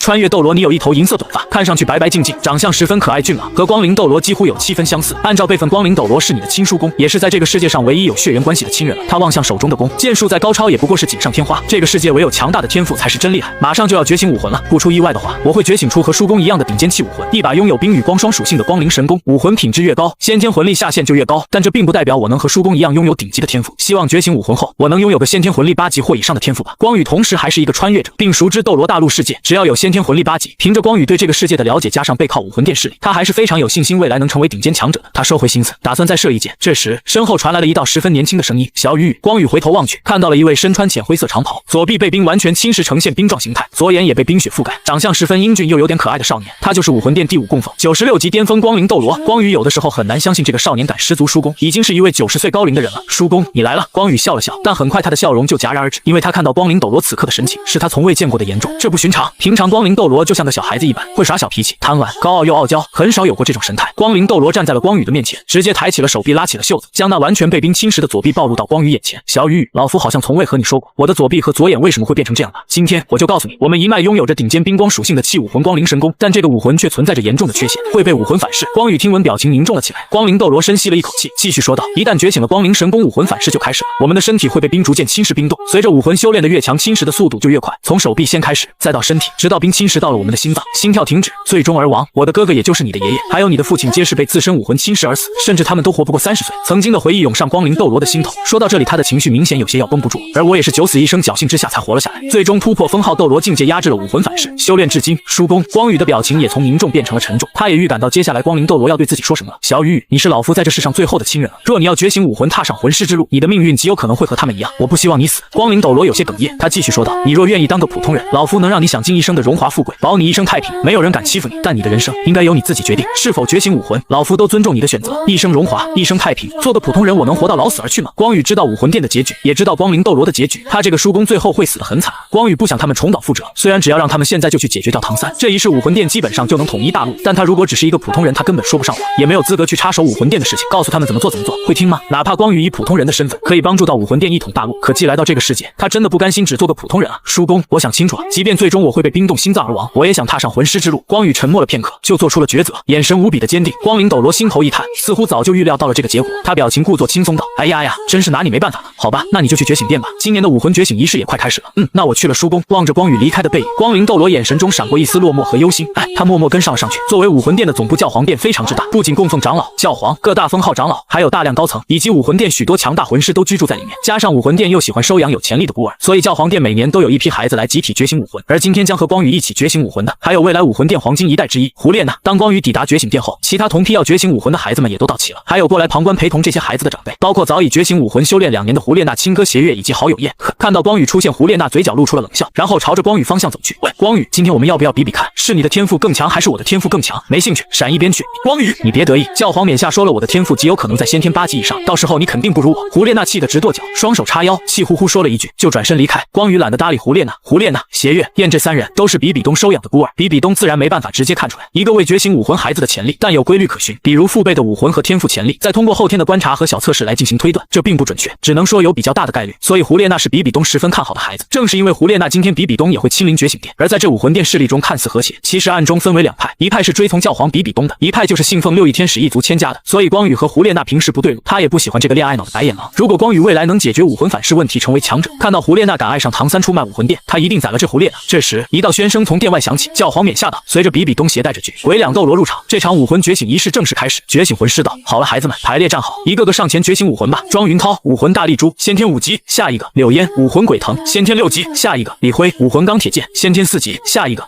穿越斗罗，你有一头银色短发，看上去白白净净，长相十分可爱俊朗，和光灵斗罗几乎有7分相似。按照辈分，光灵斗罗是你的亲叔公，也是在这个世界上唯一有血缘关系的亲人了。他望向手中的弓，剑术再高超也不过是锦上添花。这个世界唯有强大的天赋才是真厉害。马上就要觉醒武魂了，不出意外的话，我会觉醒出和叔公一样的顶尖器武魂，一把拥有冰与光双属性的光灵神弓。武魂品质越高，先天魂力下限就越高，但这并不代表我能和叔公一样拥有顶级的天赋。希望觉醒武魂后，我能拥有个先天魂力8级或以上的天赋吧。光宇同时还是一个穿越者，并熟知斗罗大陆世界，只要有先天魂力8级，凭着光宇对这个世界的了解，加上背靠武魂殿势力，他还是非常有信心未来能成为顶尖强者的。他收回心思，打算再射一箭。这时身后传来了一道十分年轻的声音：小雨。光宇回头望去，看到了一位身穿浅灰色长袍，左臂被冰完全侵蚀，呈现冰状形态，左眼也被冰雪覆盖，长相十分英俊又有点可爱的少年。他就是武魂殿第5供奉96级巅峰光灵斗罗。光宇有的时候很难相信这个少年感十足叔公已经是一位90岁高龄的人了。叔公你来了。光宇笑了笑，但很快他的笑容就戛然而止，因为他看到光灵斗罗此刻的神情是他从未见过的严重，这不寻常。平常光灵斗罗就像个小孩子一般，会耍小脾气，贪玩，高傲又傲娇，很少有过这种神态。光灵斗罗站在了光宇的面前，直接抬起了手臂，拉起了袖子，将那完全被冰侵蚀的左臂暴露到光宇眼前。小雨，老夫好像从未和你说过我的左臂和左眼为什么会变成这样吧。今天我就告诉你，我们一脉拥有着顶尖冰光属性的器武魂光灵神弓，但这个武魂却存在着严重的缺陷，会被武魂反噬。光宇听闻，表情凝重了起来。光灵斗罗深吸了一口气，继续说道：一旦觉醒了光灵神弓，武魂反噬就开始了。我们的身体会被冰逐渐侵蚀冰冻，随着武魂修炼的越强，侵蚀的速度就越快，从手臂先开始，再到身体，直到冰侵蚀到了我们的心脏，心跳停止，最终而亡。我的哥哥，也就是你的爷爷，还有你的父亲，皆是被自身武魂侵蚀而死，甚至他们都活不过30岁。曾经的回忆涌上光灵斗罗的心头，说到这里，他的情绪明显有些要绷不住，而我也是9死1生，侥幸之下才活了下来，最终突破封号斗罗境界，压制了武魂反噬，修炼至今。叔公，光宇的表情也从凝重变成了沉重，他也预感到接下来光灵斗罗要对自己说什么了。小雨，你是老夫在这世上最后的亲人了，若你要觉醒武魂，踏上魂师之路，你的命运极有可能会和他们一样，我不希望你死。光灵斗罗有些哽咽，他继续说道：你若愿意当个普通人，老夫能让你享尽一生的荣华富贵，保你一生太平，没有人敢欺负你，但你的人生应该由你自己决定，是否觉醒武魂，老夫都尊重你的选择。一生荣华，一生太平，做个普通人，我能活到老死而去吗？光宇知道武魂殿的结局，也知道光灵斗罗的结局，他这个叔公最后会死得很惨。光宇不想他们重蹈覆辙，虽然只要让他们现在就去解决掉唐三，这一世武魂殿基本上就能统一大陆，但他如果只是一个普通人，他根本说不上话，也没有资格去插手武魂殿的事情，告诉他们怎么做，会听吗？哪怕光宇以普通人的身份可以帮助到武魂殿一统大陆，可既来到这个世界，他真的不甘心只做个普通人啊。叔公，我想清楚了，即便最终我会被冰冻心脏而亡，我也想踏上魂师之路。光宇沉默了片刻，就做出了抉择，眼神无比的坚定。光灵斗罗心头一叹，似乎早就预料到了这个结果，他表情故作轻松道：哎呀，真是拿你没办法了。好吧，那你就去觉醒殿吧，今年的武魂觉醒仪式也快开始了。那我去了。叔公望着光宇离开的背影，光灵斗罗眼神中闪过一丝落寞和忧心，他默默跟上了上去。作为武魂殿的总部，教皇殿非常之大，不仅供奉长老、教皇、各大封号长老，还有大量高层，以及武魂殿许多强大魂师都居住在里面。加上武魂殿又喜欢收养有潜力的孤儿，所以教皇殿每年都有一批孩子来集体觉醒武魂。而今天将和光宇一起觉醒武魂的，还有未来武魂殿黄金一代之一胡列娜。当光宇抵达觉醒殿后，其他同批要觉醒武魂的孩子们也都到齐了，还有过来旁观陪同这些孩子的长辈，包括早已觉醒武魂修炼2年的胡列娜亲哥邪月以及好友燕。看到光宇出现，胡列娜嘴角露出了冷笑，然后朝着光宇方向走去。喂，光宇，今天我们要不要比比看，是你的天赋更强还是我的天赋更强？没兴趣，闪一边去。光宇，你别得意，教皇冕下说了，我的天赋极有可能在先天8级以上，到时候你肯定不如我。胡列娜气得直跺脚，双手叉腰，气呼呼说了一句，就转身离开。光宇懒得搭理胡列娜、邪月、燕这3人都是比比东收养的孤儿，比比东自然没办法直接看出来一个未觉醒武魂孩子的潜力，但有规律可循，比如父辈的武魂和天赋潜力，再通过后天的观察和小测试来进行推断，这并不准确，只能说有比较大的概率。所以胡列娜是比比东十分看好的孩子。正是因为胡列娜今天比比东也会亲临觉醒殿，而在这武魂殿势力中看似和谐，其实暗中分为2派，一派是追从教皇比比东的，一派就是信奉6翼天使一族千家的。所以光宇和胡列娜平时不对路，他也不喜欢这个恋爱脑的白眼狼。如果光宇未来能解决武魂反噬问题，成为强者，看到胡列娜敢爱上唐三出卖武魂殿，他一定宰了这胡列娜。这时一道喧声从殿外响起，教皇冕下道，随着比比东携带着鬼两斗罗入场，这场武魂觉醒仪式正式开始。觉醒魂师道，好了孩子们，排列站好，一个个上前觉醒武魂吧。庄云涛武魂大力珠先天5级，下一个柳烟武魂鬼藤先天6级，下一个李辉武魂钢铁剑先天4级，下一个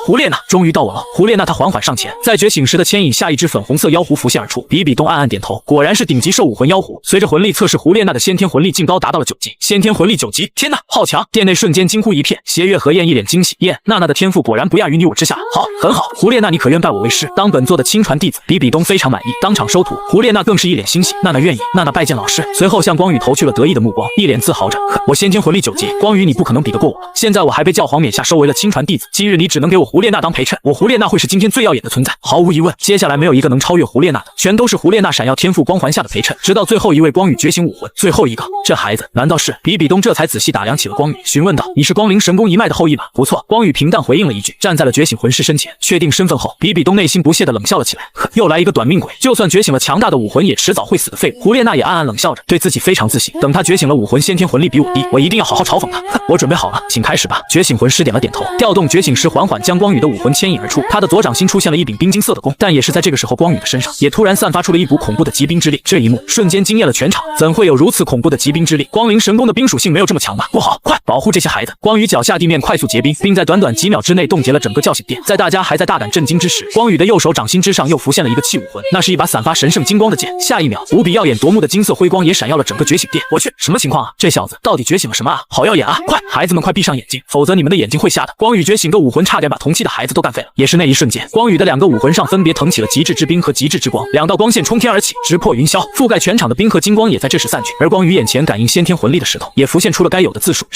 胡列娜，终于到我了。胡列娜她缓缓上前，在觉醒时的牵引下，一只粉红色妖狐浮现而出。比比东暗暗点头，果然是顶级兽武魂妖狐。随着魂力测试，胡列娜的先天魂力竟高达到了9级，先天魂力9级，天哪，好强！殿内瞬间惊呼一片。邪月和燕一脸惊喜，燕娜娜的天赋果然不亚于你我之下，好，很好。胡列娜，你可愿拜我为师，当本座的亲传弟子？比比东非常满意，当场收徒。胡列娜更是一脸欣喜，娜娜愿意，娜娜拜见老师。随后向光宇投去了得意的目光，一脸自豪着，我先天魂力9级，光宇你不可能比得过我。现在我还被教皇冕下收为了亲传弟子，今日你只能给我胡列娜当陪衬，我胡列娜会是今天最耀眼的存在。毫无疑问，接下来没有一个能超越胡列娜的，全都是胡列娜闪耀天赋光环下的陪衬，直到最后一位光宇觉醒武魂，最后一个，这孩子难道是？比比东这才仔细打量起了光宇，询问道：你是光灵神宫一脉的后裔吧？不错。光宇平淡样回应了一句，站在了觉醒魂师身前，确定身份后，比比东内心不屑地冷笑了起来。呵，又来一个短命鬼，就算觉醒了强大的武魂，也迟早会死的废物。胡列娜也暗暗冷笑着，对自己非常自信。等她觉醒了武魂先天魂力比我低，我一定要好好嘲讽她。哼，我准备好了，请开始吧。觉醒魂师点了点头，调动觉醒师缓缓将光宇的武魂牵引而出。他的左掌心出现了一柄冰金色的弓，但也是在这个时候，光宇的身上也突然散发出了一股恐怖的疾冰之力。这一幕瞬间惊艳了全场，怎会有如此恐怖的疾冰之力？光灵神功的冰属性没有这么强吧？不好，快保护这些孩子！光宇脚下地面快速结冰，并在短短几秒之内冻结了整个叫醒殿。在大家还在大感震惊之时，光宇的右手掌心之上又浮现了一个器武魂，那是一把散发神圣金光的剑。下一秒，无比耀眼夺目的金色辉光也闪耀了整个觉醒殿。我去，什么情况啊？这小子到底觉醒了什么啊？好耀眼啊！快，孩子们快闭上眼睛，否则你们的眼睛会瞎的。光宇觉醒个武魂，差点把同期的孩子都干废了。也是那一瞬间，光宇的2个武魂上分别腾起了极致之冰和极致之光，2道光线冲天而起，直破云霄，覆盖全场的冰和金光也在这时散去。而光宇眼前感应先天魂力的石头也浮现出了该有的字数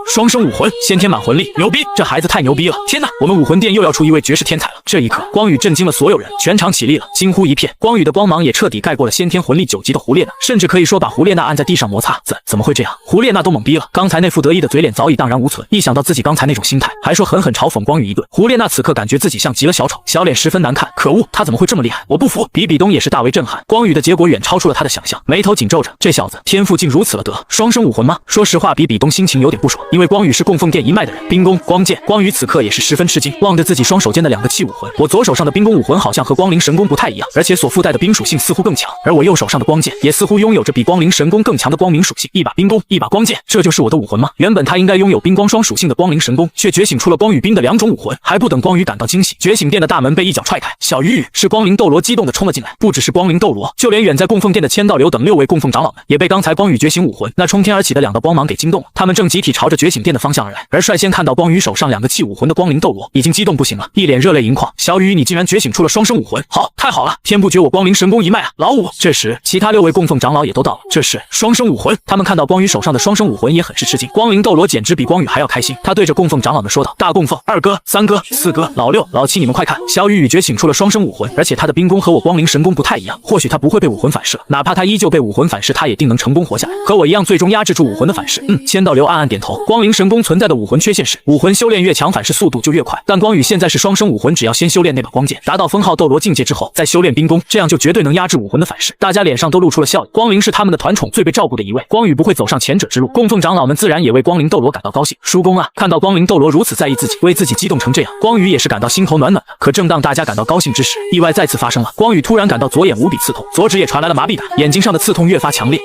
双生武魂，先天满魂力，牛逼！这孩子太牛逼了！天哪，我们武魂殿又要出一位绝世天才了！这一刻，光宇震惊了所有人，全场起立了，惊呼一片。光宇的光芒也彻底盖过了先天魂力9级的胡列娜，甚至可以说把胡列娜按在地上摩擦。怎么会这样？胡列娜都懵逼了，刚才那副得意的嘴脸早已荡然无存，一想到自己刚才那种心态，还说狠狠嘲讽光宇一顿。胡列娜此刻感觉自己像极了小丑，小脸十分难看。可恶，他怎么会这么厉害？我不服！比比东也是大为震撼，光宇的结果远超出了他的想象，眉头紧皱着，这小子天赋竟如此了得，双生武魂吗？说实话，比比东心情有点不爽，因为光宇是供奉殿一脉的人，冰弓、光剑，光宇此刻也是十分吃惊，望着自己双手间的2个器武魂，我左手上的冰弓武魂好像和光灵神功不太一样，而且所附带的冰属性似乎更强，而我右手上的光剑也似乎拥有着比光灵神功更强的光明属性，一把冰弓，一把光剑，这就是我的武魂吗？原本他应该拥有冰光双属性的光灵神功，却觉醒出了光与冰的2种武魂。还不等光宇感到惊喜，觉醒殿的大门被一脚踹开，小鱼是光灵斗罗激动地冲了进来，不只是光灵斗罗，就连远在供奉殿的千道流等6位供奉长老们也被刚才光宇觉醒武魂那冲天而起的2道光芒给惊动了，他们正集体朝着觉醒殿的方向而来。而率先看到光宇手上2个器武魂的光灵斗罗已经激动不行了，一脸热泪盈眶。小雨，你竟然觉醒出了双生武魂，好，太好了，天不绝我光灵神功一脉啊，老五！这时其他6位供奉长老也都到了，这是双生武魂，他们看到光宇手上的双生武魂也很是吃惊。光灵斗罗简直比光宇还要开心，他对着供奉长老们说道：大供奉、2哥、3哥、4哥、老6、老7，你们快看，小雨觉醒出了双生武魂，而且他的冰弓和我光灵神功不太一样，或许他不会被武魂反噬，哪怕他依旧被武魂反噬，他也定能成功活下来，和我一样最终压制住武魂的反噬。千道流暗暗点头，光灵神功存在的武魂缺陷是武魂修炼越强反噬速度就越快，但光宇现在是双生武魂，只要先修炼那把光剑，达到封号斗罗境界之后再修炼冰弓，这样就绝对能压制武魂的反噬。大家脸上都露出了笑意，光灵是他们的团宠，最被照顾的一位，光宇不会走上前者之路，供奉长老们自然也为光灵斗罗感到高兴。叔公啊，看到光灵斗罗如此在意自己，为自己激动成这样，光宇也是感到心头暖暖的。可正当大家感到高兴之时，意外再次发生了，光宇突然感到左眼无比刺痛，左指也传来了麻痹感，眼睛上的刺痛越发强烈。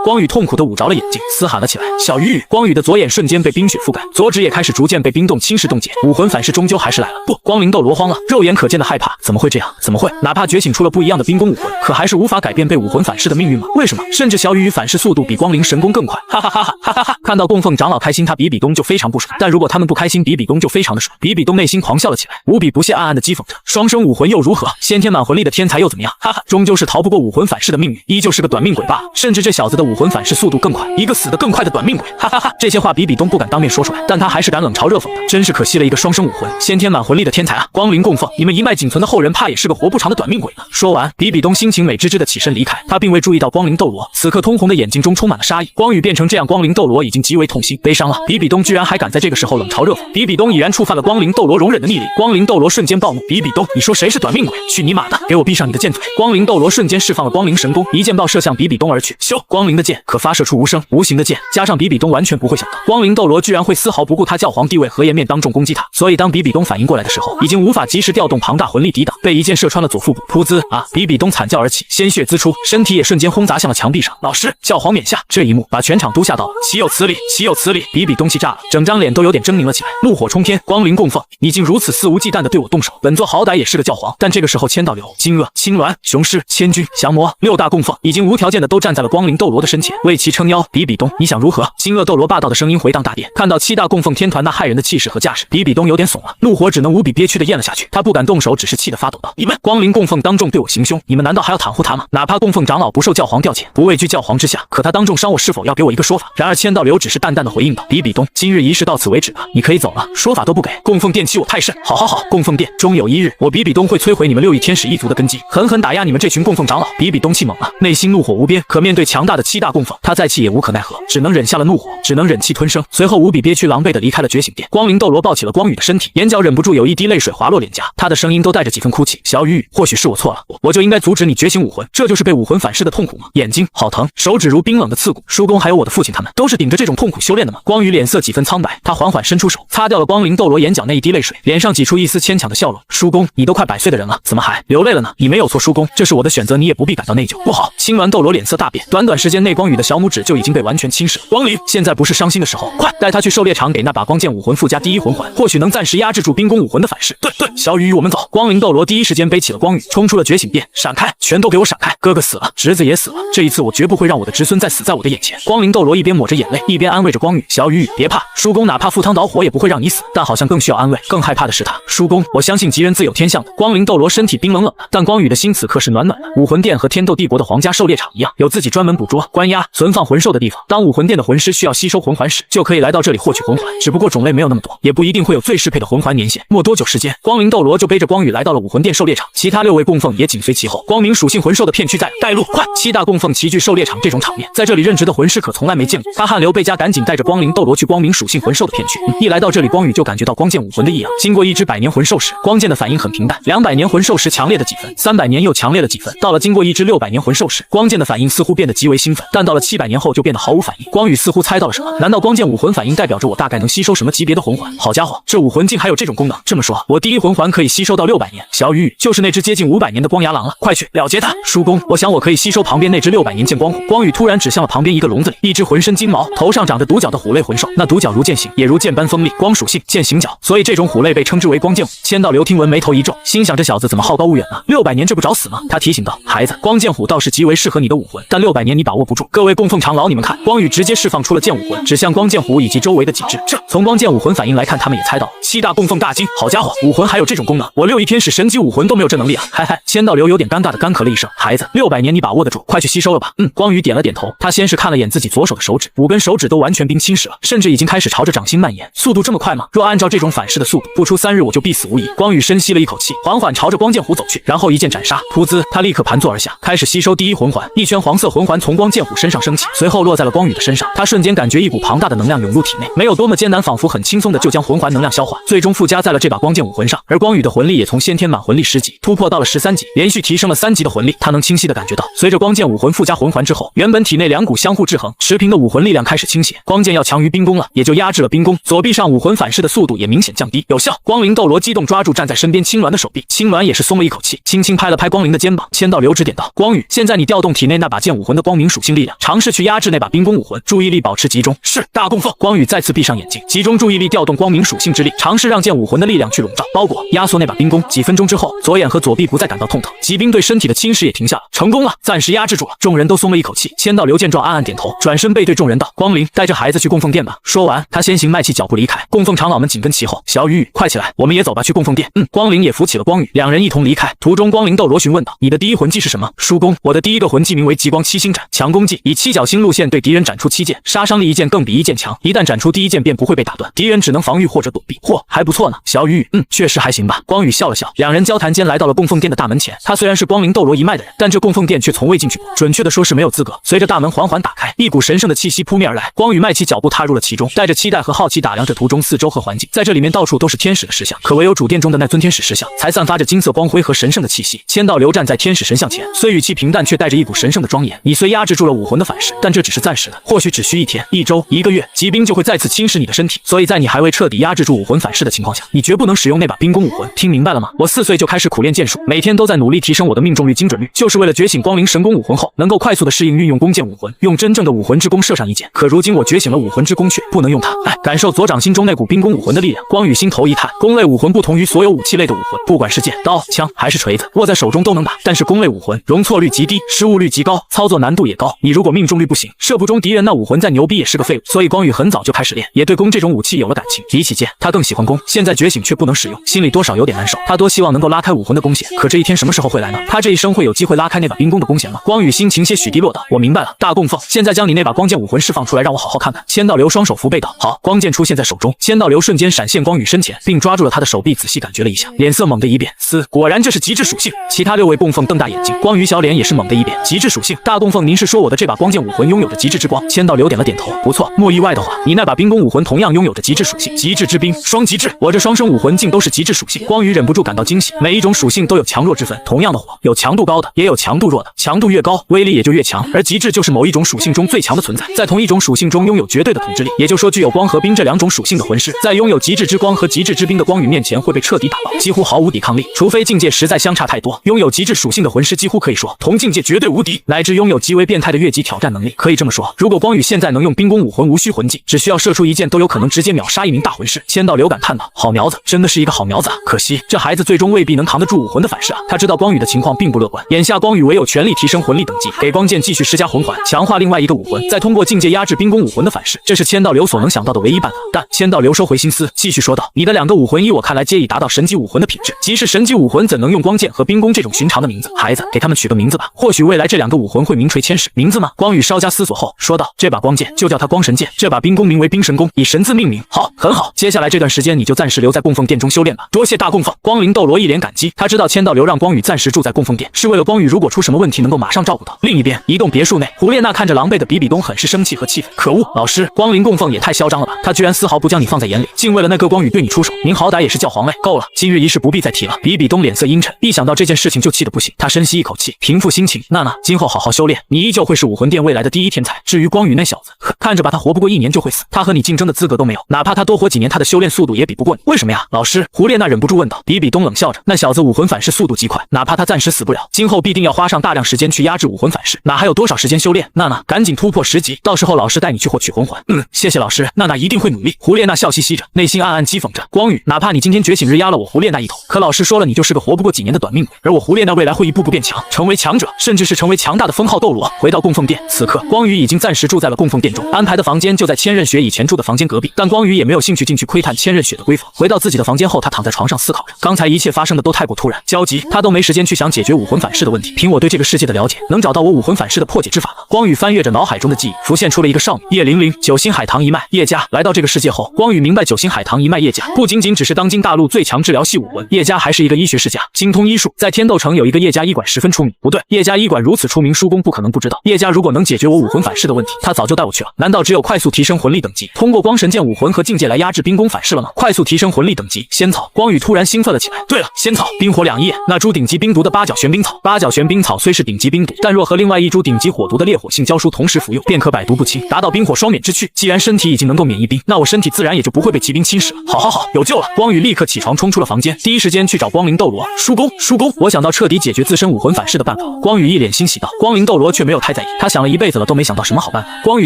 光宇痛苦地捂着了眼睛，嘶喊了起来。小鱼，光宇的左眼瞬间被冰雪覆盖，左指也开始逐渐被冰冻侵蚀冻结，武魂反噬终究还是来了。不，光灵斗罗慌了，肉眼可见的害怕，怎么会这样？怎么会？哪怕觉醒出了不一样的冰弓武魂，可还是无法改变被武魂反噬的命运吗？为什么？甚至小雨反噬速度比光灵神功更快！哈哈哈哈哈哈哈！看到供奉长老开心，他比比东就非常不爽，但如果他们不开心，比比东就非常的爽。比比东内心狂笑了起来，无比不屑，暗暗的讥讽着：双生武魂又如何？先天满魂力的天才又怎么样？哈哈，终究是逃不过武魂反噬的命运，依旧是个短命鬼罢了。甚至这小子的武魂反噬速度更快，一个死得更快的短命鬼！哈哈哈！这些话比比东不敢当面说出来，但他还是敢冷嘲热讽的。真是可惜了一个双生武魂，先天满魂力的天才啊！光灵供奉，你们一脉仅存的后人，怕也是个活不长的短命鬼呢。说完，比比东心情美滋滋的起身离开，他并未注意到光灵斗罗此刻通红的眼睛中充满了杀意。光宇变成这样，光灵斗罗已经极为痛心悲伤了。比比东居然还敢在这个时候冷嘲热讽，比比东已然触犯了光灵斗罗容忍的逆鳞。光灵斗罗瞬间暴怒：比比东，你说谁是短命鬼？去你妈的！给我闭上你的贱嘴！光灵斗罗瞬间释放了光灵神功，一箭爆射向比比东而去。咻！光灵的剑可发射出无声无形的剑，加上比比东完全不会想到光灵斗罗居然会丝毫不顾他教皇地位和颜面当众攻击他，所以当比比东反应过来的时候，已经无法及时调动庞大魂力抵挡，被一箭射穿了左腹部。噗呲啊！比比东惨叫而起，鲜血滋出，身体也瞬间轰砸向了墙壁上。老师，教皇冕下！这一幕把全场都吓到了，岂有此理！岂有此理！比比东气炸了，整张脸都有点狰狞了起来，怒火冲天。光灵供奉，你竟如此肆无忌惮地对我动手！本座好歹也是个教皇，但这个时候千道流、金鳄、青鸾、雄狮、千钧、降魔6大供奉已经无条件的都站在了光灵斗罗的身前，为其撑腰。比比东，你想如何？金鳄斗罗霸道的声音回荡大殿。看到7大供奉天团那骇人的气势和架势，比比东有点怂了，怒火只能无比憋屈的咽了下去。去。他不敢动手，只是气得发抖道：“你们！”光灵供奉当众对我行凶，你们难道还要袒护他吗？哪怕供奉长老不受教皇调遣，不畏惧教皇之下，可他当众伤我，是否要给我一个说法？然而千道流只是淡淡的回应道：“比比东，今日仪式到此为止吧，你可以走了。”说法都不给，供奉殿欺我太甚！好，供奉殿终有一日，我比比东会摧毁你们6亿天使一族的根基，狠狠打压你们这群供奉长老。比比东气猛了，内心怒火无边，可面对强大的7大供奉，他再气也无可奈何，只能忍下了怒火，只能忍气吞声。随后无比憋屈狼狈地离开了觉醒殿。光灵斗罗抱起了光宇的身体，眼角忍不住有一滴泪水滑落脸颊，他的声音都带着几分哭泣：“小雨，或许是我错了，我就应该阻止你觉醒武魂，这就是被武魂反噬的痛苦吗？眼睛好疼，手指如冰冷的刺骨。叔公还有我的父亲他们都是顶着这种痛苦修炼的吗？”光宇脸色几分苍白，他缓缓伸出手，擦掉了光灵斗罗眼角那一滴泪水，脸上挤出一丝牵强的笑容：“叔公，你都快100岁的人了，怎么还流泪了呢？你没有错，叔公，这是我的选择，你也不必感到内疚。”不好！青鸾斗罗脸色大变，短短时间内，光宇的小拇指就已经被完全侵蚀了。光灵，现在不是伤心的时候，快带他去狩猎场给那把光剑武魂附加第1魂环，或许能暂时压制住冰宫武魂的反噬。对，小雨，我们走！光灵斗罗第一时间背起了光宇，冲出了觉醒殿，闪开！全都给我闪开！哥哥死了，侄子也死了，这一次我绝不会让我的侄孙再死在我的眼前。光灵斗罗一边抹着眼泪，一边安慰着光宇：“小雨，别怕，叔公哪怕赴汤蹈火也不会让你死，但好像更需要安慰，更害怕的是他。叔公，我相信吉人自有天相的。”光灵斗罗身体冰冷冷的，但光宇的心此刻是暖暖的。武魂殿和天斗帝国的皇家狩猎场一样，有自己专门捕捉、关押、存放魂兽的地方。当武魂殿的魂师需要吸收魂环时，就可以来到这里获取魂环，只不过种类没有那么多，也不一定会有最适配的魂环年限。没多久时间，光灵斗罗就背着光宇来到了武魂殿狩猎场，其他6位供奉也紧随其后。光明属性魂兽的片区在带路，快！7大供奉齐聚狩猎场，这种场面在这里任职的魂师可从来没见过。他汗流浃背，赶紧带着光灵斗罗去光明属性魂兽的片区。一来到这里，光宇就感觉到光剑武魂的异样。经过1只100年魂兽时，光剑的反应很平淡；200年魂兽时强烈的几分，300年又强烈了几分。到了经过1只600年魂兽时，光剑的反应似乎变得极为兴奋，但到了700年后就变得毫无反应。光宇似乎猜到了什么，难道光剑武魂反应代表着我大概能吸收什么级别的魂环？好家伙，这武魂竟还有这种功能！这么说，我第1魂环可以吸收到600年。小雨就是那只接近500年的光牙狼了，快去了结他！叔公，我想我可以吸收旁边那只600年剑光虎。光宇突然指向了旁边一个笼子里，一只浑身金毛、头上长着独角的虎类魂兽，那独角如剑形，也如剑般锋利，光属性剑形角，所以这种虎类被称之为光剑虎。千道流听闻眉头一皱，心想这小子怎么好高骛远呢？600年这不找死吗？他提醒道：“孩子，光剑虎倒是极为适合你的武魂，但600年你把握不住。各位供奉长老，你们看！”光宇直接释放出了剑武魂，指向光剑虎以及周围的几只。从光剑武魂反应来看，他们也猜到了。7大供奉大惊：“好家伙，武魂还有这种功能！我6亿天使神级武魂都没有这能力啊！”嗨，千道流有点尴尬的干咳了一声：“孩子，600年你把握得住，快去吸收了吧。”光宇点了点头。他先是看了眼自己左手的手指，5根手指都完全冰侵蚀了，甚至已经开始朝着掌心蔓延。速度这么快吗？若按照这种反噬的速度，不出3日我就必死无疑。光宇深吸了一口气，缓缓朝着光剑虎走去，然后一剑斩杀，噗呲，他立刻盘坐而下，开始吸收第1魂环。一圈黄色魂环从光剑虎身上升起，随后落在了光宇的身上。他瞬间感觉一股庞大的能量涌入体内，没有多么艰难，仿佛很轻松的就将魂环能量消化，最终附加在了这把光剑武魂上。而光宇的魂力也从先天满魂力10级突破到了13级，连续提升了3级的魂力。他能清晰的感觉到，随着光剑武魂附加魂环之后，原本体内2股相互制衡、持平的武魂力量开始倾斜。光剑要强于冰宫了，也就压制了冰宫。左臂上武魂反噬的速度也明显降低，有效。光灵斗罗激动抓住站在身边青鸾的手臂，青鸾也是松了一口气，轻轻拍了拍光灵的肩膀。千道流指点道：“光宇，现在你调动体内那把剑武魂的光明属性力量，尝试去压制那把冰宫武魂，注意力保持集中。”是，大供奉。光宇再次闭上眼睛，集中注意力，调动光明属性之力，尝试让剑武魂的力量去笼罩、包裹、压缩那把冰宫。几分钟之后，左眼和左臂不再感到痛疼，疾冰对身体的侵蚀也停下了，成功了，暂时压制住了。众人都松了一口气。千道流见状暗暗点头，转身背对众人道：“光灵，带着孩子去供奉殿吧。”说完，他先行迈起脚步离开，供奉长老们紧跟其后。小雨，快起来，我们也走吧，去供奉殿。光灵也扶起了光宇，两人一同离开。途中，光灵斗罗询问道：“你的第1魂技是什么？”叔公，我的第1个魂技名为极光7星斩，强攻技，以7角星路线对敌人斩出7剑，杀伤力1剑更比1剑强，一旦斩出第1剑便不会被打断，敌人只能防御或者躲避。嚯，还不错呢。小雨，确实还行吧。光宇笑了笑，两人交谈间来到了供奉殿的大门前。他虽然是光灵斗罗一脉的人，但这供奉殿却从未进去过，准确的说是没有资格。随着大门缓缓打开，一股神圣的气息扑面而来，光宇迈起脚步踏入了其中，带着期待和好奇打量着途中四周和环境。在这里面到处都是天使的石像，可唯有主殿中的那尊天使石像才散发着金色光辉和神圣的气息。千道流站在天使神像前，虽语气平淡，却带着一股神圣的庄严。你虽压制住了武魂的反噬，但这只是暂时的，或许只需1天、1周、1个月，疾冰就会再次侵蚀你的身体。所以在你还未彻底压制住武魂反噬的情况下，你绝不能使用那把冰宫武魂。听明白了吗？我4岁就开始苦练剑术，每天都在努力提升我的命中率、精准率，就是为了觉醒光灵神功武魂后，能够快速的适应运用弓箭武魂，用真正的武魂之弓射上一箭。可如今我觉醒了武魂之弓，却不能用它。感受左掌心中那股冰宫武魂的力量，光宇心头一叹。弓类武魂不同于所有武器类的武魂，不管是剑、刀、枪还是锤子，握在手中都能打。但是弓类武魂容错率极低，失误率极高，操作难度也高。你如果命中率不行，射不中敌人，那武魂再牛逼也是个废物。所以光宇很早就开始练，也对弓这种武器有了感情。比起剑，他更喜欢弓。现在觉醒却不能使用，心里里多少有点难受。他多希望能够拉开武魂的弓弦，可这一天什么时候会来呢？他这一生会有机会拉开那把冰弓的弓弦吗？光宇心情些许低落道：“我明白了，大供奉，现在将你那把光剑武魂释放出来，让我好好看看。”千道流双手扶背道：“好。”光剑出现在手中，千道流瞬间闪现光宇身前，并抓住了他的手臂，仔细感觉了一下，脸色猛地一变，果然这是极致属性。其他6位供奉瞪大眼睛，光宇小脸也是猛地一变，极致属性。大供奉，您是说我的这把光剑武魂拥有着极致之光？千道流点了点头，不错，莫意外的话，你那把冰弓武魂同样拥有着极致属性，极致之冰，双极致。我这双生武魂竟都是极致属性。光宇忍不住感到惊喜，每一种属性都有强弱之分，同样的火，有强度高的，也有强度弱的，强度越高，威力也就越强，而极致就是某一种属性中最强的存在，在同一种属性中拥有绝对的统治力，也就是说具有光和冰这2种属性的魂师，在拥有极致之光和极致之冰的光宇面前会被彻底打爆，几乎毫无抵抗力，除非境界实在相差太多。拥有极致属性的魂师几乎可以说同境界绝对无敌，乃至拥有极为变态的越级挑战能力。可以这么说，如果光宇现在能用冰弓武魂无需魂技，只需要射出一箭都有可能直接秒杀一名大魂师。千道流感叹道：“好苗子，真的是一个好苗子啊！可惜这孩子最终未必能扛得住武魂的反噬啊。”他知道光宇的情况并不乐观，眼下光宇唯有全力提升魂力等级，给光剑继续施加魂环，强化另外一个武魂，再通过境界压制冰弓武魂的反噬，这是千道流所能想到的唯一办法。但千道流收回心思，继续说道：“你的2个武魂依我看来皆已达到神级武魂的品质，即是神级武魂怎能用光剑和冰弓这种寻常的名字？孩子，给他们取个名字吧，或许未来这2个武魂会名垂千史。名字吗？”光宇稍加思索后说道：“这把光剑就叫它光神剑，这把冰弓名为冰神弓，以神字命名。”好，很好，接下来这段时间你就暂时留在供奉殿中修炼吧。多谢大供奉。光灵斗罗一脸感激，他知道千道流让光宇暂时住在供奉殿，是为了光宇如果出什么问题能够马上照顾到。另一边，一栋别墅内，胡列娜看着狼狈的比比东，很是生气和气愤。可恶，老师，光灵供奉也太嚣张了吧！他居然丝毫不将你放在眼里，竟为了那个光宇对你出手。您好歹也是教皇嘞，够了，今日一事不必再提了。比比东脸色阴沉，一想到这件事情就气得不行。他深吸一口气，平复心情。娜娜，今后好好修炼，你依旧会是武魂殿未来的第一天才。至于光宇那小子，看着吧，他活不过1年就会死，他和你竞争的资格都没有，哪怕他多活几年，他的修炼速度也比不过你。为什么呀，老师？胡列娜忍不住问道。比比东冷笑着，那小子武魂反噬速度极快，哪怕他暂时死不了，今后必定要花上大量时间去压制武魂反噬，哪还有多少时间修炼？娜娜，赶紧突破10级，到时候老师带你去获取魂环。谢谢老师，娜娜一定会努力。胡列娜笑嘻嘻着，内心暗暗讥讽着光宇，哪怕你今天觉醒日压了我胡列娜一头，可老师说了，你就是个活不过几年的短命鬼，而我胡列娜未来会一步步变强，成为强者，甚至是成为强大的封号斗罗。回到供奉殿，此刻光宇已经暂时住在了供奉殿中，安排的房间就在千仞雪以前住的房间隔壁，但光宇也没有兴趣进去窥探千仞雪的闺房。回到自己的房间后，他躺在床上思考着，刚才一切发生的都太过突然，焦急，他都没时间去想解决武魂反噬的问题。凭我对这个世界的了解，能找到我武魂反噬的破解之法吗？光宇翻阅着脑海中的记忆，浮现出了一个少女叶玲玲，九星海棠一脉叶家。来到这个世界后，光宇明白九星海棠一脉叶家不仅仅只是当今大陆最强治疗系武魂，叶家还是一个医学世家，精通医术，在天斗城有一个叶家医馆十分出名。不对，叶家医馆如此出名，叔公不可能不知道。叶家如果能解决我武魂反噬的问题，他早就带我去了。难道只有快速提升魂力等级，通过光神剑武魂和境界来压制冰弓反噬了吗？快速提升魂力等级，仙草。光宇突然兴奋了起来。对了，仙草，冰火两翼，那株顶级冰毒的八角玄冰草。八角玄冰草虽是顶级冰毒，但若和另外一株顶级火毒的烈火性胶书同时服用，便可百毒不侵，达到冰火双免之躯。既然身体已经能够免疫冰，那我身体自然也就不会被疾病侵蚀了。好，有救了！光宇立刻起床冲出了房间，第一时间去找光灵斗罗。叔公，我想到彻底解决自身武魂反噬的办法。光宇一脸欣喜道。光灵斗罗却没有太在意，他想了一辈子了都没想到什么好办法。光宇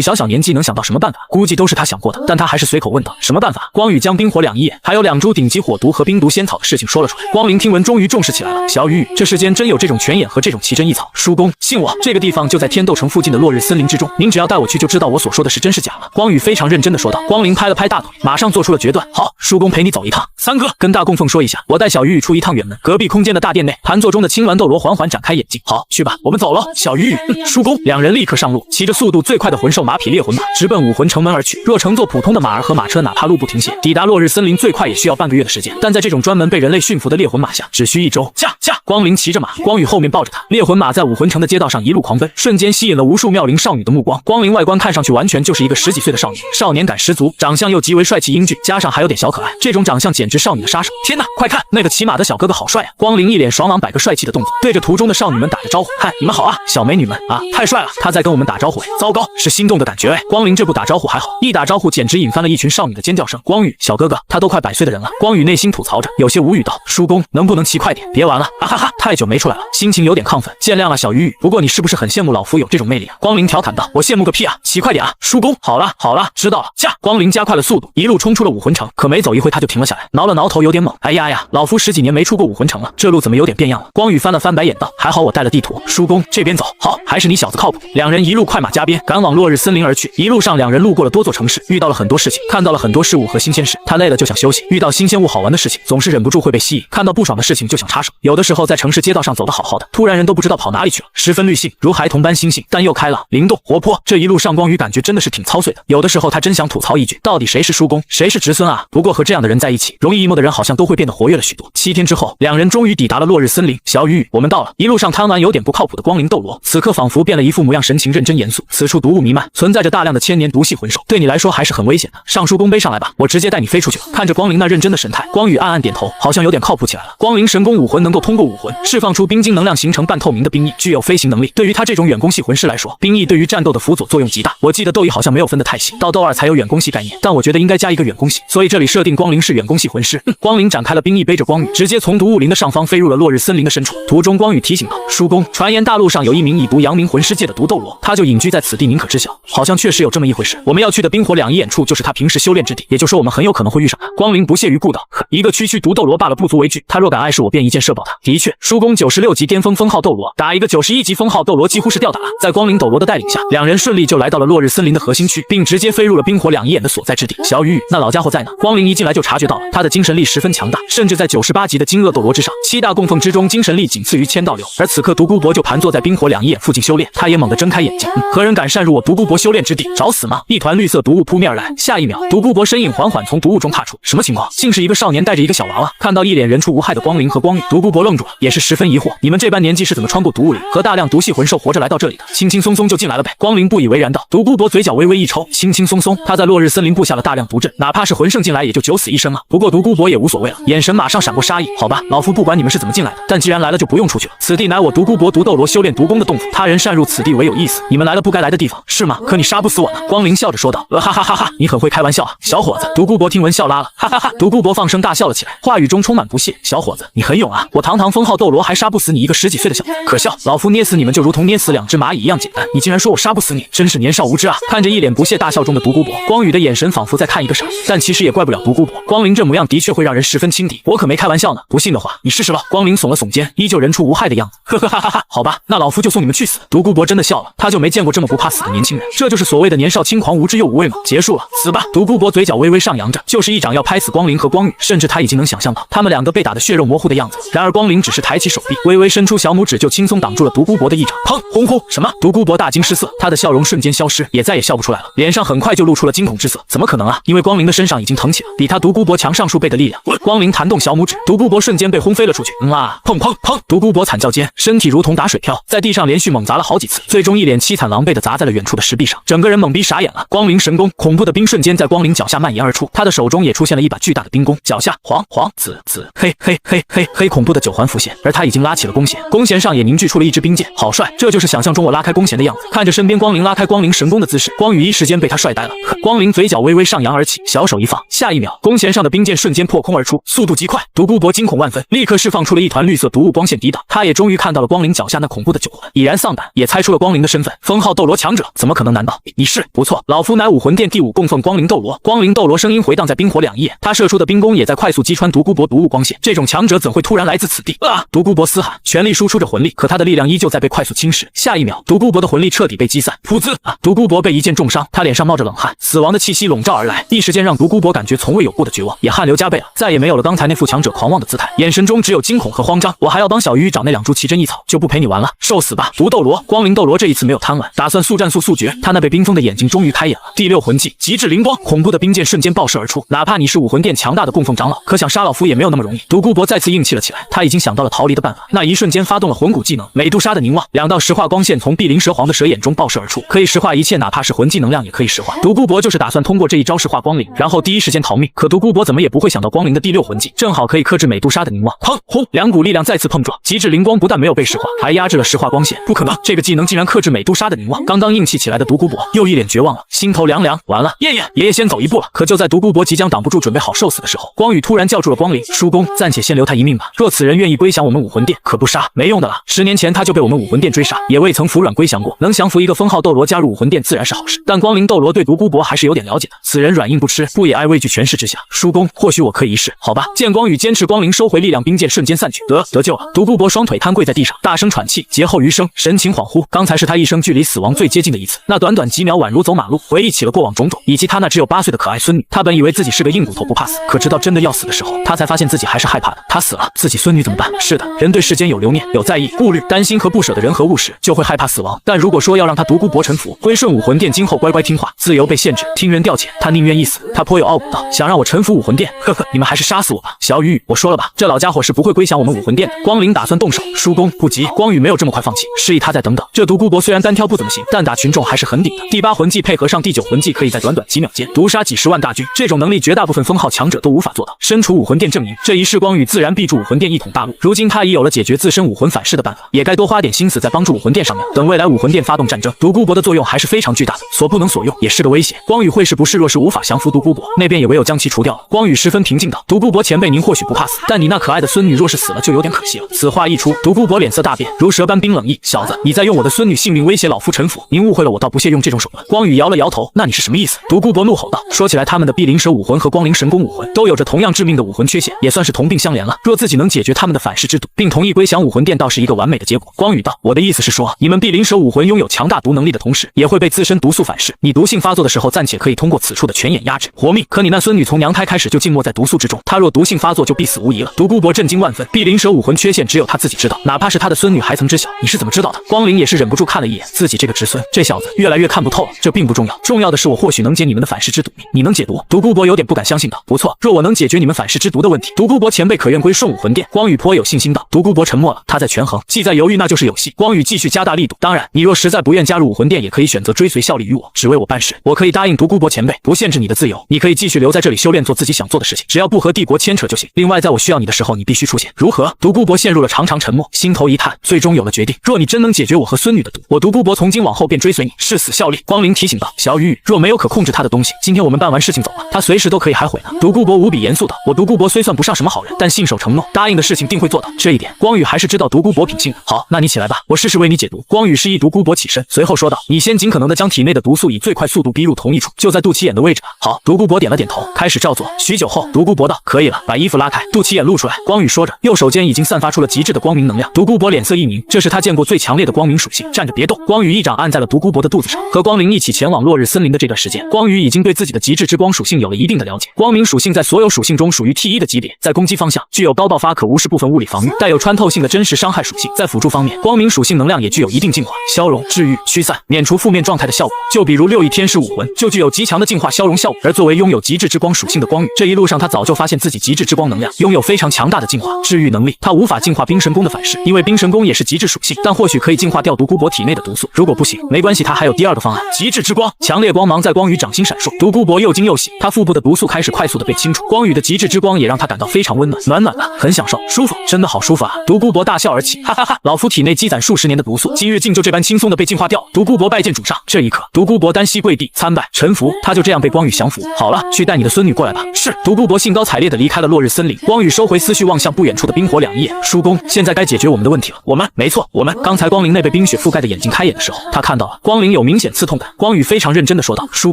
小年纪能想到什么办法，估计都是他想过的，但他还是随口问道：什么办法？光宇将冰火两翼眼，还有2株顶级火毒和冰毒仙草的事情说了出来。光灵听闻终于重视起来了。小雨，这世间真有这种泉眼和这种奇珍异草？叔公，信我，这个地方就在天斗城附近的落日森林之中，您只要带我去就知道我所说的是真是假了。光宇非常认真的说道。光灵拍了拍大腿，马上做出了决断。好，叔公陪你走一趟。三哥，跟大供奉说一下，我带小雨出一趟远门。隔壁空间的大殿内，盘坐中的青鸾斗罗缓缓展开眼睛。好，去吧，我们走了。小雨，叔公。2人立刻上路，骑着速度最快的魂兽马匹猎魂马，直奔武魂城门而去。若乘坐普通的马儿和马车，哪怕路不停歇，抵达落日森林最快也需要半个月的时间，但在这种专门被人类驯服的猎魂马下，只需1周。驾！光灵骑着马，光宇后面抱着他。猎魂马在武魂城的街道上一路狂奔，瞬间吸引了无数妙龄少女的目光。光灵外观看上去完全就是一个10几岁的少年，少年感十足，长相又极为帅气英俊，加上还有点小可爱，这种长相简直少女的杀手。天哪，快看，那个骑马的小哥哥好帅啊！光灵一脸爽朗，摆个帅气的动作，对着途中的少女们打着招呼：嗨，你们好啊，小美女们啊，太帅了！他在跟我们打招呼。糟糕，是心动的感觉哎！光灵这不打招呼还好，一打招呼简直引翻了一群少女的尖叫声。光宇，小哥哥，他都快100岁的人了。光宇内心吐槽着，有些无语道：叔公，能不能骑快点？别玩了，啊哈哈，太久没出来了，心情有点亢奋，见谅了小鱼。不过你是不是很羡慕老夫有这种魅力啊？光灵调侃道。我羡慕个屁啊，骑快点啊！叔公，好了，知道了。驾！光灵加快了速度，一路冲出了武魂城，可没走一会他就停了下来，挠了挠头，有点懵。哎呀，老夫10几年没出过武魂城了，这路怎么有点变样了？光宇翻了翻白眼道：还好我带了地图，叔公这边走。好，还是你小子靠谱。2人一路快马加鞭，赶往落日森林而去。一路上2人路过了多座城市，遇到了很多事情，看到了很多事物和新鲜事。他累了就想休息，遇到新鲜物好玩的事情情总是忍不住会被吸引，看到不爽的事情就想插手。有的时候在城市街道上走得好好的，突然人都不知道跑哪里去了，十分绿性，如孩童般心性，但又开朗、灵动、活泼。这一路上光宇感觉真的是挺操碎的，有的时候他真想吐槽一句：到底谁是叔公，谁是侄孙啊？不过和这样的人在一起，容易 emo 的人好像都会变得活跃了许多。7天之后，两人终于抵达了落日森林。小雨雨，我们到了。一路上贪玩有点不靠谱的光灵斗罗，此刻仿佛变了一副模样，神情认真严肃。此处毒雾弥漫，存在着大量的千年毒系魂兽，对你来说还是很危险的。上叔公背上来吧，我直接带你飞出去了。看着光灵那认真的神态，光宇暗暗点头，好像有点靠谱起来了。光灵神功武魂能够通过武魂释放出冰晶能量，形成半透明的冰翼，具有飞行能力。对于他这种远攻系魂师来说，冰翼对于战斗的辅佐作用极大。我记得斗一好像没有分得太细，到斗2才有远攻系概念，但我觉得应该加一个远攻系，所以这里设定光灵是远攻系魂师。光灵展开了冰翼，背着光宇直接从毒雾林的上方飞入了落日森林的深处。途中光宇提醒道：叔公，传言大陆上有一名以毒扬名魂师界的毒斗罗，他就隐居在此地，您可知晓？好像确实有这么一回事。我们要去的冰火两仪眼处就是他平时修炼之地，也就是说我们很有可能会遇上他。光灵不屑于顾道：一个区毒斗罗罢了，不足为惧。他若敢碍事，我便一箭射爆他。的确，叔公96级巅峰封号斗罗打一个91级封号斗罗几乎是吊打了。在光灵斗罗的带领下，两人顺利就来到了落日森林的核心区，并直接飞入了冰火两仪眼的所在之地。小雨雨，那老家伙在呢？光灵一进来就察觉到了，他的精神力十分强大，甚至在98级的金鳄斗罗之上。7大供奉之中，精神力仅次于千道流。而此刻独孤博就盘坐在冰火两仪眼附近修炼，他也猛地睁开眼睛。何人敢擅入我独孤博修炼之地？找死吗？一团绿色毒雾扑面而来，下一秒，独孤博身影缓缓从毒雾中踏出。什么情况？竟是一个少年带着一个小娃娃。看到一脸人畜无害的光灵和光宇，独孤博愣住了，也是十分疑惑：你们这般年纪是怎么穿过毒雾林，和大量毒系魂兽活着来到这里的？轻轻松松就进来了呗。光灵不以为然道。独孤博嘴角微微一抽，轻轻松松，他在落日森林布下了大量毒阵，哪怕是魂圣进来也就九死一生啊。不过独孤博也无所谓了，眼神马上闪过杀意。好吧，老夫不管你们是怎么进来的，但既然来了就不用出去了。此地乃我独孤博毒斗罗修炼毒功的洞府，他人擅入此地唯有一死。你们来了不该来的地方，是吗？可你杀不死我呢。光灵笑着说道。哈哈哈哈，你很会开玩笑啊，小伙子。独孤博听闻笑拉了，哈哈哈。独孤博放声大笑了起来，话语中充满不屑。小伙子，你很勇啊，我堂堂封号斗罗还杀不死你一个10几岁的小子，可笑。老夫捏死你们就如同捏死2只蚂蚁一样简单，你竟然说我杀不死你，真是年少无知啊。看着一脸不屑大笑中的独孤博，光宇的眼神仿佛在看一个傻子，但其实也怪不了独孤博，光灵这模样的确会让人十分轻敌，我可没开玩笑呢，不信的话你试试咯。光灵耸了耸肩，依旧人畜无害的样子，呵呵哈哈哈。好吧，那老夫就送你们去死。独孤博真的笑了，他就没见过这么不怕死的年轻人，这就是所谓的年少轻狂，无知又无畏吗？结束了，死吧。独孤博嘴角微微上扬着，就是一掌要拍死光灵和光宇，甚至他已经能想象到他们两个被打得血肉模糊的样子。然而光灵只是抬起手臂，微微伸出小拇指，就轻松挡住了独孤博的一掌。砰！轰轰！什么？独孤博大惊失色，他的笑容瞬间消失，也再也笑不出来了，脸上很快就露出了惊恐之色。怎么可能啊？因为光灵的身上已经腾起了比他独孤博强上数倍的力量。光灵弹动小拇指，独孤博瞬间被轰飞了出去。砰砰砰！独孤博惨叫间，身体如同打水漂，在地上连续猛砸了好几次，最终一脸凄惨狼狈的砸在了远处的石壁上，整个人懵逼傻眼了。光灵神功，恐怖的冰瞬间在光灵脚下蔓延而出，他的手中也出现了一把巨大的冰弓，脚下黄黄紫紫黑黑黑黑黑恐怖的9环浮现，而他已经拉起了弓弦，弓弦上也凝聚出了一支冰箭，好帅，这就是想象中我拉开弓弦的样子。看着身边光灵拉开光灵神功的姿势，光宇一时间被他帅呆了。光灵嘴角微微上扬而起，小手一放，下一秒，弓弦上的冰箭瞬间破空而出，速度极快。独孤博惊恐万分，立刻释放出了一团绿色毒雾光线抵挡。他也终于看到了光灵脚下那恐怖的9环，已然丧胆，也猜出了光灵的身份，封号斗罗强者，怎么可能？难道你是？不错，老夫乃武魂殿第5供奉光灵斗罗。光灵斗罗声音回荡在冰火两仪眼，他射出的冰弓也在快速击穿独孤博毒雾光线。这种强者怎会突然来自此地？独孤博嘶喊，全力输出着魂力，可他的力量依旧在被快速侵蚀。下一秒，独孤博的魂力彻底被击散，噗呲！独孤博被一剑重伤，他脸上冒着冷汗，死亡的气息笼罩而来，一时间让独孤博感觉从未有过的绝望，也汗流浃背了，再也没有了刚才那副强者狂妄的姿态，眼神中只有惊恐和慌张。我还要帮小鱼找那2株奇珍异草，就不陪你玩了，受死吧！毒斗罗，光灵斗罗这一次没有贪玩，打算速战速决。他那被冰封的眼睛终于开眼了。第6魂技极致灵光，恐怖的冰箭瞬间爆射而出，哪怕你是武魂殿强大的供奉长老，可想杀老夫也没有那么容易。独孤博再次硬气了起来，他已经想到了逃离的办法，那一瞬间发动了魂骨技能美杜莎的凝望，2道石化光线从碧鳞蛇皇的蛇眼中爆射而出，可以石化一切，哪怕是魂技能量也可以石化。独孤博就是打算通过这一招石化光灵，然后第一时间逃命。可独孤博怎么也不会想到光灵的第6魂技正好可以克制美杜莎的凝望。砰轰，2股力量再次碰撞，极致灵光不但没有被石化，还压制了石化光线。不可能，这个技能竟然克制美杜莎的凝望。刚刚硬气起来的独孤博又一脸绝望了，心头凉凉，完了，爷爷先走一步了。可就在独孤博即将挡不住准备好受死的时候，光宇突然叫住了光灵，叔公，暂且先留他一命吧，若此人愿意归降我们武魂殿，可不杀没用的了。10年前他就被我们武魂殿追杀，也未曾服软归降过，能降服一个封号斗罗加入武魂殿自然是好事，但光灵斗罗对独孤博还是有点了解的，此人软硬不吃，不也爱畏惧权势之下。叔公，或许我可以一试，好吧。见光宇坚持，光灵收回力量，冰箭瞬间散去，得救了。独孤博双腿瘫跪在地上，大声喘气，劫后余生，神情恍惚。刚才是他一生距离死亡最接近的一次，那短短几秒宛如走马路。回忆起了过往种种，以及他那只有8岁的可爱孙女。他本以为自己是个硬骨头，不怕死，可直到真的要死的时候，他才发现自己还是害怕的。他死了，自己孙女怎么办？是的，人对世间有留念，有在意、顾虑、担心和不舍的人和物时，就会害怕死亡。但如果说要让他独孤博臣服，归顺武魂殿，今后乖乖听话，自由被限制，听人调遣，他宁愿一死。他颇有傲骨道：“想让我臣服武魂殿？呵呵，你们还是杀死我吧。”小雨，我说了吧，这老家伙是不会归降我们武魂殿的。光灵打算动手，叔公不急，光宇没有这么快放弃，示意他再等等。这独孤博虽然单挑不怎么行，但打群众还是很顶的。第8魂技配合上第9魂技，可以在短短几秒间毒杀几10万大军，这种能力绝大部分封号强者都无法做到。身处武魂殿阵营，这一世光宇自然必助武魂殿一统大陆。如今他已有了解决自身武魂反噬的办法，也该多花点心思在帮助武魂殿上面。等未来武魂殿发动战争，独孤博的作用还是非常巨大的，所不能所用，也是个威胁。光宇会是不示弱，是无法降服独孤博，那边也唯有将其除掉了。光宇十分平静道：“独孤博前辈，您或许不怕死，但你那可爱的孙女若是死了，就有点可惜了。”此话一出，独孤博脸色大变，如蛇般冰冷意：“小子，你在用我的孙女性命威胁老夫臣服？您误会了，我倒不屑用这种手段。”光宇摇了摇头：“那你是什么意思？”独孤博怒吼道：“说起来，他们的碧灵蛇武魂和光灵神功武魂都有着同样致命的武魂缺陷，也算是同病相怜了。若自己能解决他们的反噬之毒，并同意归降武魂殿，倒是一个完美的结果。”光宇道：“我的意思是说，你们碧灵蛇武魂拥有强大毒能力的同时，也会被自身毒素反噬。你毒性发作的时候，暂且可以通过此处的泉眼压制活命。可你那孙女从娘胎开始就浸没在毒素之中，她若毒性发作，就必死无疑了。”独孤博震惊万分，碧灵蛇武魂缺陷只有他自己知道，哪怕是他的孙女还曾知晓。你是怎么知道的？光灵也是忍不住看了一眼自己这个侄孙，这小子越来越看不透了。这并不重要，重要的是我或许能解你们的反噬之毒。你能解毒？独孤博有点不敢相信道：“不错，若我能解决你们反噬之毒的问题，独孤博前辈可愿归顺武魂殿？”光宇颇有信心道。独孤博沉默了，他在权衡，既在犹豫，那就是有戏。光宇继续加大力度：“当然，你若实在不愿加入武魂殿，也可以选择追随效力于我，只为我办事。我可以答应独孤博前辈，不限制你的自由，你可以继续留在这里修炼，做自己想做的事情，只要不和帝国牵扯就行。另外，在我需要你的时候，你必须出现，如何？”独孤博陷入了长长沉默，心头一叹，最终有了决定：若你真能解决我和孙女的毒，我独孤博从今往后便追随你，誓死效力。光灵提醒道：“小雨，若没有可控制他的东西，今天我们办完事情走了，他随时都可以还悔呢。”独孤博无比严肃道：“我独孤博虽算不上什么好人，但信守承诺，答应的事情定会做到。这一点，光宇还是知道独孤博品性的。好，那你起来吧，我试试为你解毒。”光宇示意独孤博起身，随后说道：“你先尽可能的将体内的毒素以最快速度逼入同一处，就在肚脐眼的位置吧。”好，独孤博点了点头，开始照做。许久后，独孤博道：“可以了，把衣服拉开，肚脐眼露出来。”光宇说着，右手间已经散发出了极致的光明能量。独孤博脸色一凝，这是他见过最强烈的光明属性。站着别动。光宇一掌按在了独孤博的肚子上。和光灵一起前往落日森林的这段时间，光宇已经对自己的极致之光属性有了一定的了解。光明属性在所有属性中属于 T1 的级别，在攻击方向具有高爆发可无视部分物理防御，带有穿透性的真实伤害属性。在辅助方面，光明属性能量也具有一定净化、消融、治愈、驱散、免除负面状态的效果。就比如6翼天使武魂就具有极强的净化消融效果。而作为拥有极致之光属性的光宇，这一路上他早就发现自己极致之光能量拥有非常强大的净化、治愈能力。他无法净化冰神功的反噬，因为冰神功也是极致属性，但或许可以净化掉独孤博体内的毒素。如果不行，没关系，他还有第2个方案。极致之光，强烈光芒在光宇掌心闪烁。独孤博又惊又喜，他腹部的毒素开始快速的被清除。光宇的极致之光也让他感到非常温暖，暖暖的，很享受，舒服，真的好舒服啊！独孤博大笑而起，哈哈哈！老夫体内积攒数10年的毒素，今日竟就这般轻松的被净化掉。独孤博拜见主上。这一刻，独孤博单膝跪地参拜臣服，他就这样被光宇降服。好了，去带你的孙女过来吧。是。独孤博兴高采烈的离开了落日森林。光宇收回思绪，望向不远处的冰火两仪眼。叔公，现在该解决我们的问题了。我们，没错，我们。刚才光灵那被冰雪覆盖的眼睛开眼的时候，他看到了光灵有明显刺痛感。光宇非常认真的说道：“叔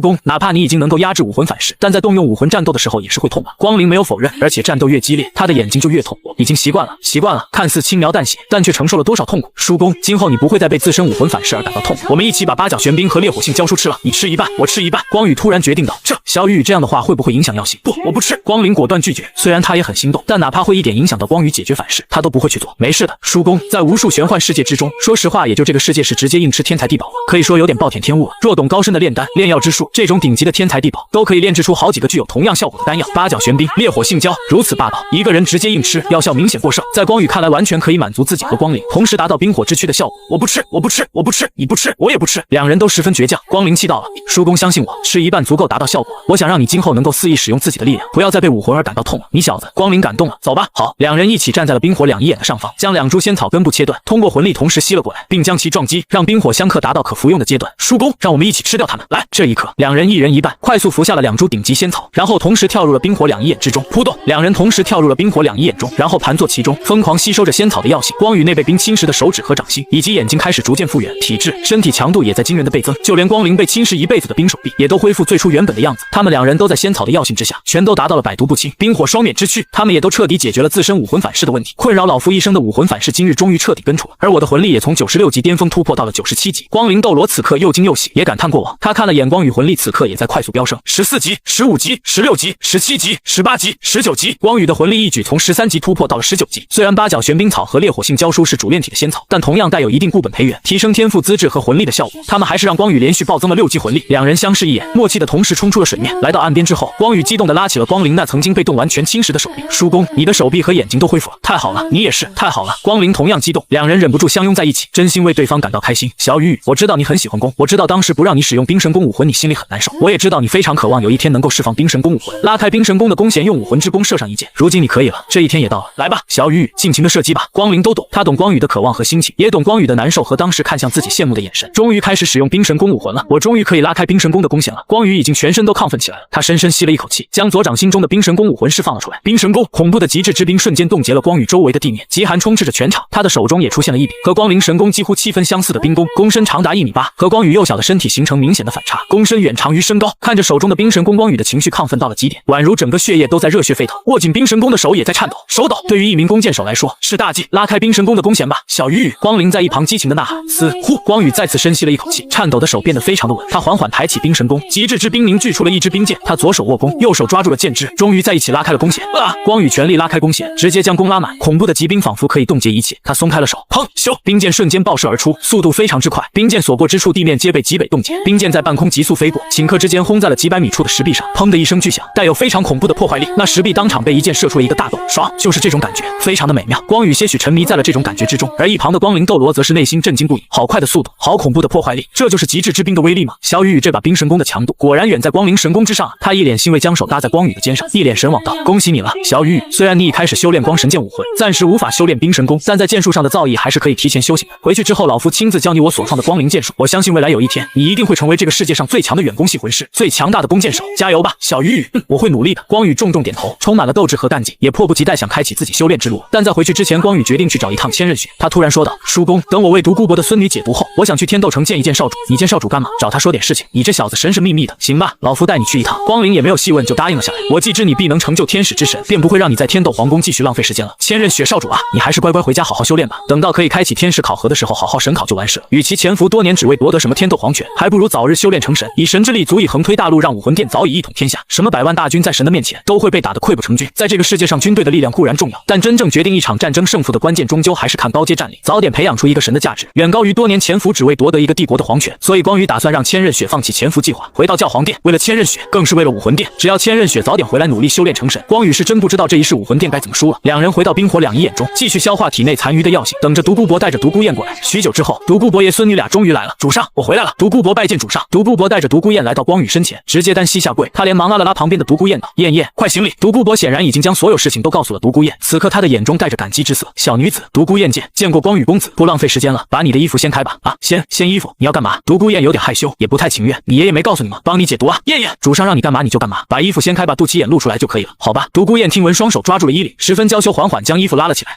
公，哪怕你已经能够压制武魂反噬，但在动用武魂战斗的时候也是会痛的。”光灵没有否认，而且战斗越激烈，他的眼睛就越痛。我已经习惯了，习惯了。看似轻描淡写，但却承受了多少痛苦。叔公，今后你不会再被自身武魂反噬而感到痛苦。我们一起把8角玄冰和烈火杏胶书吃了，你吃一半，我吃一半。光宇突然决定道：“小雨这样的话会不会影响药性？”不，我不吃。光灵果断拒绝。虽然他也很心动，但哪怕会一点影响到光宇解决反噬，他都不会去做。没事的，叔公，在无数玄幻世界之中，说实话，也就这个世界是直接硬吃天才地宝了，可以说有点暴殄天物了。若懂高深的炼丹、炼药之术，这种顶级的天才地宝都可以炼制出好几个具有同样效果的丹药。8角玄冰、烈火杏胶，如此霸道，一个人直接硬吃，药效明显过剩，在光宇看来完全可以满足自己和光灵，同时达到冰火之躯的效果。我不吃，我不吃，我不吃，你不吃，我也不吃。两人都十分倔强。光灵气到了，叔公相信我，吃一半足够达到效果。我想让你今后能够肆意使用自己的力量，不要再被武魂而感到痛了。你小子，光灵感动了，走吧。好，两人一起站在了冰火两仪眼的上方，将2株仙草根部切断，通过魂力同时吸了过来，并将其撞击，让冰火相克达到可服用的阶段。叔公，让我们一起吃掉它们。来，这一刻，两人一人一半，快速服下了2株顶级仙草，然后同时跳入了冰火两仪眼之中。扑通，两人同时跳入了冰火两仪眼中，然后盘坐其中，疯狂吸收着仙草的药性。光宇那被冰侵蚀的手指和掌心以及眼睛开始逐渐复原，体质、身体强度也在惊人的倍增，就连光灵被侵蚀一辈子的冰手臂也都恢复最初原本的样子。他们两人都在仙草的药性之下，全都达到了百毒不侵、冰火双免之躯，他们也都彻底解决了自身武魂反噬的问题。困扰老夫一生的武魂反噬今日终于彻底根除了，而我的魂力也从96级巅峰突破到了97级。光灵斗罗此刻又惊又喜，也感叹过往。他看了眼光与魂力此刻也在快速飙升，14级、15级、16级、17级、18级、19级。光宇的魂力一举从13级突破到了19级。虽然八角玄冰草和烈火性胶书是主炼体的仙草，但同样带有一定固本培元、提升天赋资质和魂力的效果。他们还是让光宇连续暴增了6级魂力。两人相视一眼，默契的同时冲出了水面。来到岸边之后，光宇激动地拉起了光灵那曾经被冻完全侵蚀的手臂。叔公，你的手臂和眼睛都恢复了，太好了！你也是，太好了！光灵同样激动，两人忍不住相拥在一起，真心为对方感到开心。小雨雨，我知道你很喜欢弓，我知道当时不让你使用冰神弓武魂，你心里很难受。我也知道你非常渴望有一天能够释放冰神弓武魂，拉开冰神弓的弓弦，用武魂之弓射上一箭。如今你可以了，这一天也到了。来吧，小雨雨，尽情的射击吧！光灵都懂，他懂光宇的渴望和心情，也懂光宇的难受和当时看向自己羡慕的眼神。终于开始使用冰神弓武魂了，我终于可以拉开冰神弓的弓弦了。光宇已经全身都亢奋起来了，他深深吸了一口气，将左掌心中的冰神弓武魂释放了出来。冰神弓，恐怖的极致之冰瞬间冻结了光宇周围的地面，极寒充斥着全场。他的手中也出现了一柄和光灵神弓几乎7分相似的冰弓，弓身长达1.8米，和光宇幼小的身体形成明显的反差，弓身远长于身高。看着手中的冰神弓，光宇的情绪亢奋到了极点，宛如整个血液都在热血沸腾，握紧冰神弓的手也在颤抖，手抖。对于一名弓箭手来说是大忌，拉开冰神弓的弓弦吧，小雨雨！光灵在一旁激情的呐喊。嘶呼！光宇再次深吸了一口气，颤抖的手变得非常的稳，他缓缓抬起冰神弓，极致之冰凝聚出了一支冰箭，他左手握弓，右手抓住了箭支，终于在一起拉开了弓弦。光宇全力拉开弓弦，直接将弓拉满，恐怖的疾冰仿佛可以冻结一切。他松开了手，砰！咻！冰箭瞬间爆射而出，速度非常之快，冰箭所过之处，地面皆被极北冻结。冰箭在半空急速飞过，顷刻之间轰在了几百米处的石壁上，砰的一声巨响，带有非常恐怖的破坏力。那石壁当场被一箭射出了一个大洞，爽！就是这种感觉，非常的美妙。光宇些许沉迷在了这种感觉之中，而一旁的光灵斗罗则是内心震惊不已。好快的速度，好恐怖的破坏力，这就是极致之冰的威力吗？小雨雨这把冰神弓的强度果然远在光灵神弓之上啊！他一脸欣慰，将手搭在光宇的肩上，一脸神往道：“恭喜你了，小雨雨！虽然你已开始修炼光神剑武魂，暂时无法修炼冰神弓，但在剑术上的造诣还是可以提前修行的。回去之后，老夫亲自教你我所创的光灵剑术，我相信未来有一天，你一定会成为这个世界上最强的远攻系魂师，最强大的弓箭手。加油吧，小雨雨！我会努力的。”光宇重重点头，充满了斗志和干劲，也迫不及待想开启自己修炼之路。但在回去之前，光宇决定去找一趟千仞雪。他突然说道：“叔公，等我为独孤博的孙女解毒后，我想去天斗城见一见少主。你见少主干嘛？找他说点事情。你这小子神神秘秘的，行吧，老夫带你去一趟。”光灵也没有细问，就答应了下来。我既知你必能成就天使之神，便不会让你在天斗皇宫继续浪费时间了。千仞雪少主啊，你还是乖乖回家好好修炼吧。等到可以开启天使考核的时候，好好审考就完事了。与其潜伏多年只为夺得什么天斗皇权，还不如早日修炼成神，以神之力足以横推大陆，让武魂殿早已一统天下。什么百万大军在神的面前都会被打得溃不成军。在这个世界上，军队的力量固然重要，但真正决定一场战争胜负的关键，终究还是看高阶战力。早点培养出一个神的价值，远高于多年潜伏只为夺得一个帝国的皇权。所以光宇打算让千仞雪放弃潜伏计划，回到教皇殿。为了千仞雪，更是为了武魂殿。只要千仞雪早点回来努力修炼成神，光宇是真不知道这一世武魂殿该怎么输了。两人回到冰火两仪眼中，继续消化体内残余的药性，等着独孤博带着独孤雁过来。许久之后，独孤博爷孙女俩终于来了。主上，我回来了。独孤博拜见主上。独孤博带着独孤雁来到光宇身前，直接单膝下跪。他连忙拉了拉旁边的独孤雁道：“雁雁，快行礼。”独孤博显然已经将所有事情都告诉了独孤雁，此刻他的眼中带着感激之色。小女子，独孤雁见过光宇公子，不浪费时间了，把你的衣服掀开吧。啊，掀衣服？你要干嘛？独孤雁有点害羞，也不太情愿。你爷爷没告诉你吗？帮你解毒啊。雁雁，主上让你干嘛你就干嘛，把衣服掀开，把肚脐眼露出来就可以了，好吧？独孤雁听闻，双手抓住了衣领，十分娇羞，缓缓将衣服拉了起来。